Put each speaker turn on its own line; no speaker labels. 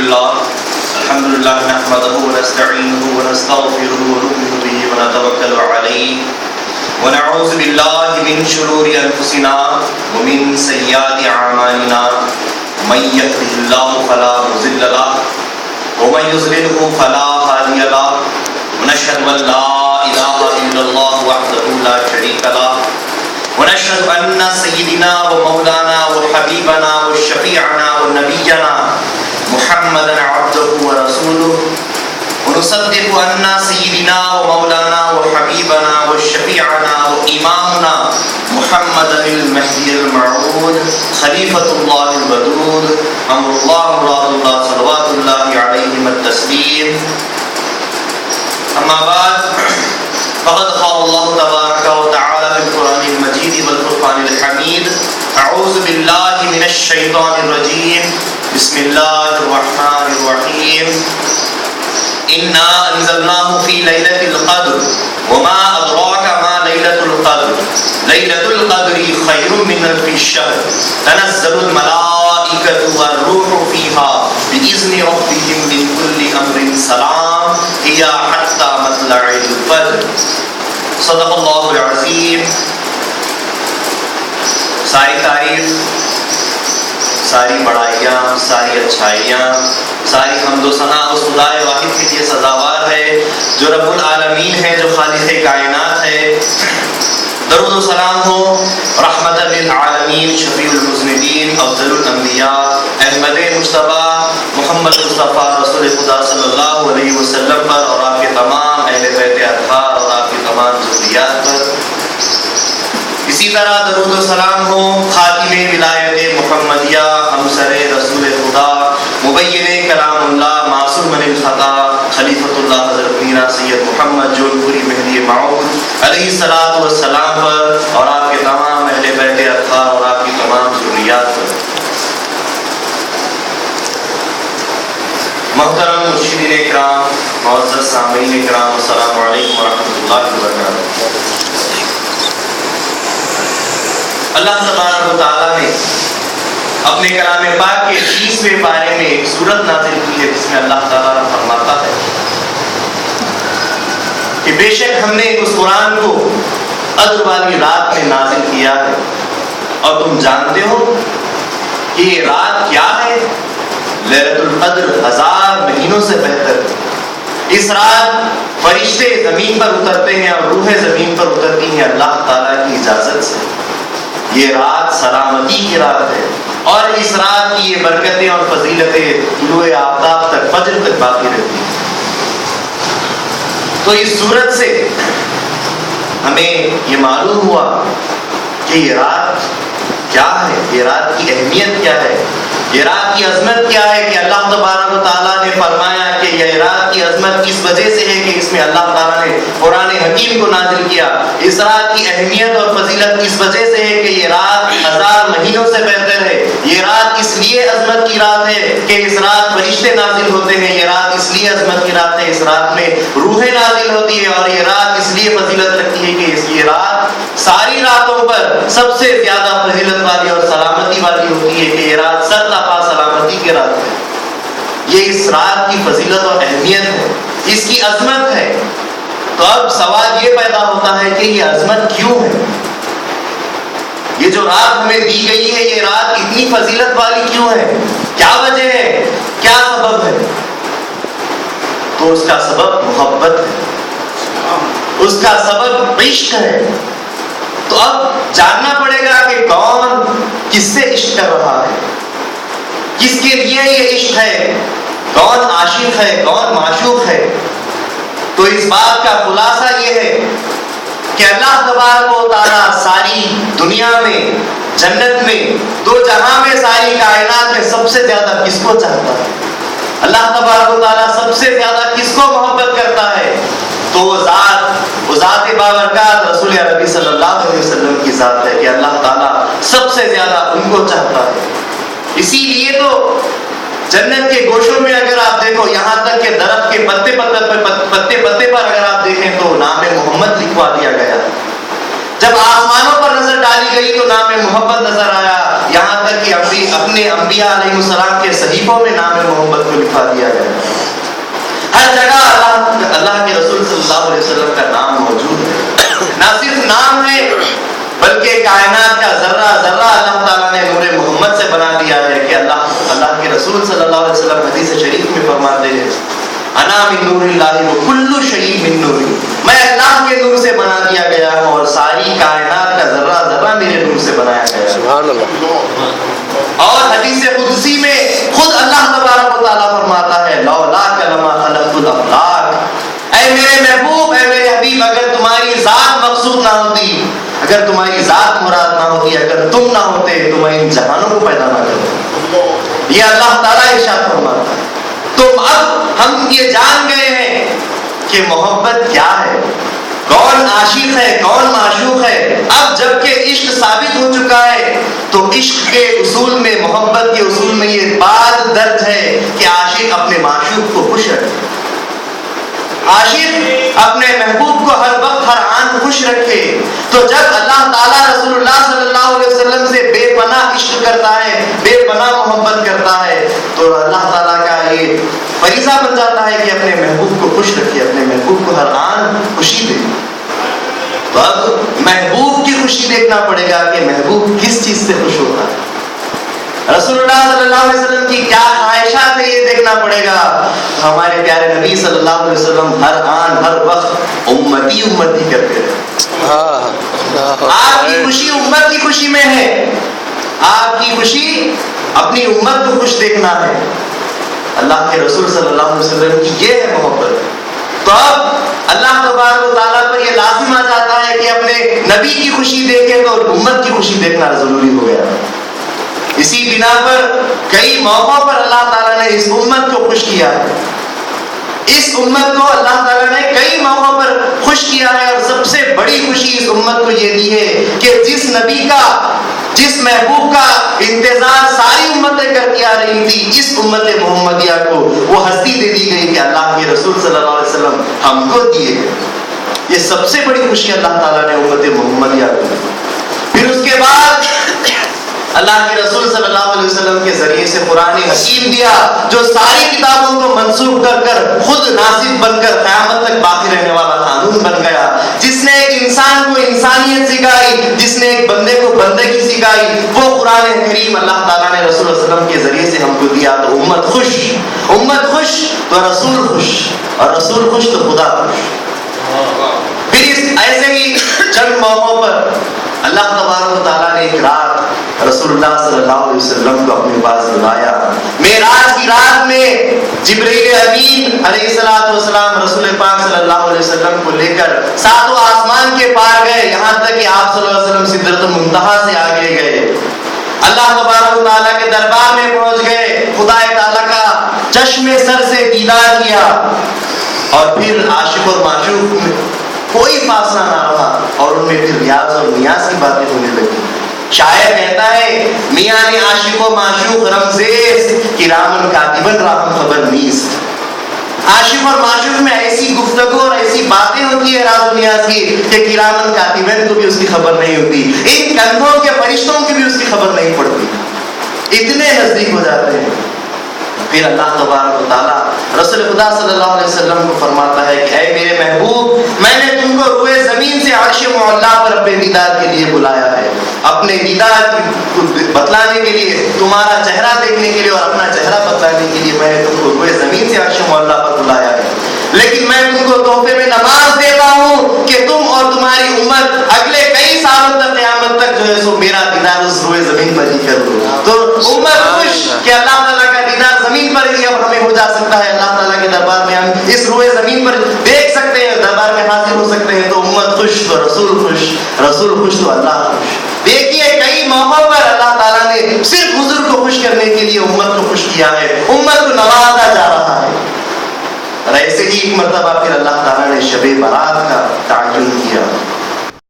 الحمد لله نحمده ونستعينه ونستغفره ونؤمن به ونتوكل عليه ونعوذ بالله من شرور أنفسنا ومن سيئات أعمالنا من يهده الله فلا مضل له ومن يضلله فلا هادي له ونشهد أن لا إله إلا الله وحده لا شريك له ونشهد أن سيدنا ومولانا وحبيبنا وشفيعنا ونبينا محمدا عبده ورسوله ونصدق أن سيدنا ومولانا وحبيبنا وشفيعنا وإمامنا محمدا المهدي الموعود خليفة الله الودود أمر الله مراد الله صلوات الله عليهم التسليم. أما بعد فقد قال الله تبارك وتعالى في القرآن المجيد والفرقان الحميد أعوذ بالله من الشيطان الرجيم بسم الله الرحمن الرحيم إنا أنزلناه في ليلة القدر وما أدراك ما ليلة القدر ليلة القدر خير من ألف شهر تنزل الملائكة والروح فيها بإذن ربهم من كل أمر سلام هي حتى مطلع الفجر. صدق اللہ العظیم. ساری تعریف، ساری بڑائیاں، ساری اچھائیاں، ساری حمد و ثنا اس خدائے واحد کے لیے سزاوار ہے جو رب العالمین ہے، جو خالق کائنات ہے. درود و سلام ہو رحمت للعالمین، شفیع المذنبین، افضل الانبیاء، احمد مصطفیٰ محمد مصطفیٰ رسول خدا صلی اللہ علیہ وسلم پر اور آپ کے تمام اہل بیت اطہار اور آپ کی تمام ذریات پر. اسی طرح درود و سلام ہو خاتم ولایت محمدیہ، ہمسر رسول خدا، مبین کلام اللہ، معصوم من الخطا، خلیفۃ اللہ حضرت میرا سید محمد جون پوری مہدی موعود علیہ الصلوۃ والسلام پر اور آپ کے تمام اہل بیت اطہار اور آپ کی تمام ذریات پر. محترم مرشدین اکرام، معزز سامعین اکرام، السلام علیکم ورحمۃ اللہ وبرکاتہ. اللہ تبارک و تعالیٰ نے اپنے کلام پاک کے 30ویں پارے میں ایک سورت نازل کی ہے جس میں اللہ تعالیٰ فرماتا ہے کہ بے شک ہم نے اس قرآن کو قدر والی رات میں نازل کیا ہے اور تم جانتے ہو کہ یہ رات کیا ہے؟ لیلۃ القدر 1000 مہینوں سے بہتر ہے. اس رات فرشتے زمین پر اترتے ہیں اور روحیں زمین پر اترتی ہیں اللہ تعالیٰ کی اجازت سے. یہ رات سلامتی کی رات ہے اور اس رات کی یہ برکتیں اور فضیلتیں طلوع آفتاب تک، فجر تک باقی رہتی ہیں. تو اس صورت سے ہمیں یہ معلوم ہوا کہ یہ رات کیا ہے، یہ رات کی اہمیت کیا ہے، یہ رات کی عظمت کیا ہے. کہ اللہ تبارک و تعالیٰ نے فرمایا کہ یہ رات کی عظمت اس وجہ سے ہے کہ اس میں اللہ تعالیٰ نے قرآن حکیم کو نازل کیا. اس رات کی اہمیت اور فضیلت اس وجہ سے ہے کہ یہ رات 1000 مہینوں سے بہتر ہے. یہ رات اس لیے عظمت کی رات ہے کہ اس رات فرشتے نازل ہوتے ہیں. یہ رات اس لیے عظمت کی رات ہے، اس رات میں روحیں نازل ہوتی ہے. اور یہ رات اس لیے فضیلت رکھتی ہے کہ یہ رات ساری راتوں پر سب سے زیادہ فضیلت والی اور سلامتی والی ہوتی ہے. کہ یہ رات سرتاپا سلامتی کی رات ہے. یہ اس رات کی فضیلت اور اہمیت ہے، اس کی عظمت ہے. تو اب سوال یہ پیدا ہوتا ہے کہ یہ عظمت کیوں ہے؟ یہ جو رات ہمیں دی گئی ہے، یہ رات اتنی فضیلت والی کیوں ہے؟ کیا وجہ ہے؟ کیا سبب ہے؟ تو اس کا سبب محبت ہے، اس کا سبب عشق ہے. تو اب جاننا پڑے گا کہ کون کس سے عشق کر رہا ہے، کس کے لیے یہ عشق ہے، کون عاشق ہے، کون معشوق ہے. تو اس بات کا خلاصہ یہ ہے کہ اللہ تبارک و تعالیٰ ساری دنیا میں، جنت میں، دو جہاں میں، ساری کائنات میں سب سے زیادہ کس کو چاہتا ہے؟ اللہ تبارک و تعالیٰ سب سے زیادہ کس کو محبت کرتا ہے؟ تو وہ ذات بابرکات رسول عربی صلی اللہ علیہ وسلم کی ذات ہے کہ اللہ تعالیٰ سب سے زیادہ ان کو چاہتا ہے. اسی لیے تو جنت کے گوشوں میں اگر آپ دیکھو، یہاں تک کہ درخت کے پتے پر اگر آپ دیکھیں تو نام محمد لکھوا دیا گیا. جب آسمانوں پر نظر ڈالی گئی تو نام محبت نظر آیا. یہاں تک کہ اپنے انبیاء علیہ السلام کے صحیفوں میں نام محمد کو لکھا دیا گیا. ہر جگہ اللہ کے رسول صلی اللہ علیہ وسلم کا نام موجود ہے. نہ صرف نام ہے بلکہ کائنات کا ذرہ ذرہ اللہ تعالیٰ نے نور محمد سے بنا دیا ہے کہ اللہ کے رسول صلی اللہ علیہ وسلم حدیث شریف میں فرماتے ہیں انا من نور اللہ و کل شیء من نوری، میں اللہ کے نور سے بنا دیا گیا ہوں اور ساری کائنات کا ذرہ ذرہ میرے نور سے بنایا گیا ہے.
سبحان اللہ.
اور حدیث قدسی میں خود اللہ تبارک و تعالیٰ فرماتا ہے لولاک لما خلقت الافلاک، اے میرے محبوب، اے میرے حبیب، اگر تمہاری ذات مقصود نہ ہوتی، اگر تمہاری ذات مراد نہ ہوتی، اگر تم نہ ہوتے تو میں ان جہانوں کو پیدا نہ کرتا. یہ اللہ تعالیٰ ارشاد فرماتا ہے. تو اب ہم یہ جان گئے ہیں کہ محبت کیا ہے، کون عاشق ہے، کون معشوق ہے. اب جب کہ عشق ثابت ہو چکا ہے تو عشق کے اصول میں، محبت کے اصول میں یہ بات درج ہے کہ عاشق اپنے معشوق کو خوش رکھے، عاشق اپنے محبوب کو ہر وقت ہر آن خوش رکھے. تو جب اللہ تعالیٰ رسول اللہ صلی اللہ علیہ وسلم سے بے پناہ عشق کرتا ہے، بے پناہ محبت کرتا ہے، تو اللہ تعالیٰ کا یہ فریضہ بن جاتا ہے کہ اپنے محبوب کو خوش رکھے، اپنے محبوب کو ہر آن خوشی دے. تو اب محبوب کی خوشی دیکھنا پڑے گا کہ محبوب کس چیز سے خوش ہوتا ہے، رسول اللہ صلی اللہ علیہ وسلم کی کیا خواہشات ہے یہ دیکھنا پڑے گا. ہمارے پیارے نبی صلی اللہ علیہ وسلم ہر آن ہر وقت امتی امتی کرتے ہیں. آپ کی خوشی امت کی خوشی میں ہے، آپ کی خوشی اپنی امت کو خوش دیکھنا ہے. اللہ کے رسول صلی اللہ علیہ وسلم کی یہ ہے محبت. تو اب اللہ تبارک و تعالیٰ پر یہ لازم آ جاتا ہے کہ اپنے نبی کی خوشی دیکھے تو امت کی خوشی دیکھنا ضروری ہو گیا. اسی بنا پر کئی موقعوں پر اللہ تعالیٰ نے اس امت کو خوش کیا ہے. اس امت کو اللہ تعالیٰ نے کئی موقعوں پر خوش کیا ہے. اور سب سے بڑی خوشی اس امت کو یہ دی ہے کہ جس نبی کا، جس محبوب کا انتظار ساری امتیں کرتی آ رہی تھی، اس امت محمدیہ کو وہ ہستی دے دی گئی کہ اللہ کے رسول صلی اللہ علیہ وسلم ہم کو دیے گئے. یہ سب سے بڑی خوشی اللہ تعالیٰ نے امت محمدیہ کو دی. پھر اس کے بعد اللہ کے رسول صلی اللہ علیہ وسلم کے ذریعے سے قرآن حکیم دیا جو ساری کتابوں کو منسوخ کر کر خود ناسخ بن کر قیامت تک باقی رہنے والا قانون بن گیا. جس نے ایک انسان کو انسانیت سکھائی، جس نے ایک بندے کو بندگی سکھائی، وہ قرآن کریم اللہ تعالیٰ نے رسول اللہ علیہ وسلم کے ذریعے سے ہم کو دیا. تو امت خوش، امت خوش تو رسول خوش، اور رسول خوش تو خدا خوش. پھر ایسے ہی چند موقعوں پر اللہ تبارک و تعالیٰ نے ایک رات رسول اللہ صلی اللہ علیہ وسلم کو اپنے پاس بلایا. معراج کی رات میں جبرائیل امین علیہ الصلوۃ والسلام رسول پاک صلی اللہ علیہ وسلم کو لے کر ساتوں آسمان کے پار گئے، یہاں تک کہ آپ صلی اللہ علیہ وسلم سدرۃ المنتہا سے آگے گئے. اللہ تبارک و تعالیٰ کے دربار میں پہنچ گئے، خدا تعالیٰ کا چشم سر سے دیدار کیا. اور پھر عاشق اور معشوق میں کوئی فاصلہ نہ رہا اور ان میں پھر ریاض اور نیاز کی باتیں ہونے لگی. شاعر کہتا ہے میاں نے عاشق و معشوق رمزیز کرامن کاتبن راہم خبر نیست. عاشق اور معشوق میں ایسی گفتگو اور ایسی باتیں ہوتی ہے راز و نیاز کی کہ کرامن کاتبن کو بھی اس کی خبر نہیں ہوتی، ان کندھوں کے فرشتوں کی بھی اس کی خبر نہیں پڑتی، اتنے نزدیک ہو جاتے ہیں. پھر اللہ تبارک و تعالیٰ رسول خدا صلی اللہ علیہ وسلم کو فرماتا ہے کہ اے میرے محبوب، میں نے تم کو روئے زمین سے عرش معلیٰ پر اپنے دیدار کے لیے بلایا ہے، اپنے دیدار کو بتلانے کے لیے، تمہارا چہرہ دیکھنے کے لیے اور اپنا چہرہ بتلانے کے لیے میں نے تم کو روئے زمین سے عرش معلیٰ پر بلایا ہے. لیکن میں تم کو تحفے میں نماز دیتا ہوں کہ تم اور تمہاری امت اگلے کئی سالوں تک قیامت تک جو ہے سو میرا دیدار اس روئے زمین پر ہی کر دو. تو امت خوش کہ اللہ تعالیٰ کا دیدار زمین پر ہی اب ہمیں ہو جا سکتا ہے، اللہ تعالیٰ کے دربار میں ہم اس روئے زمین پر دیکھ سکتے ہیں، دربار میں حاضر ہو سکتے ہیں. تو امت خوش تو رسول خوش، رسول خوش تو اللہ خوش. دیکھیے کئی موقعوں پر اللہ تعالیٰ نے صرف حضور کو خوش کرنے کے لیے امت کو خوش کیا ہے، امت کو نوازا جا رہا ہے. اور ایسے ہی ایک مرتبہ پھر اللہ تعالیٰ نے شب برات کا تعین کیا.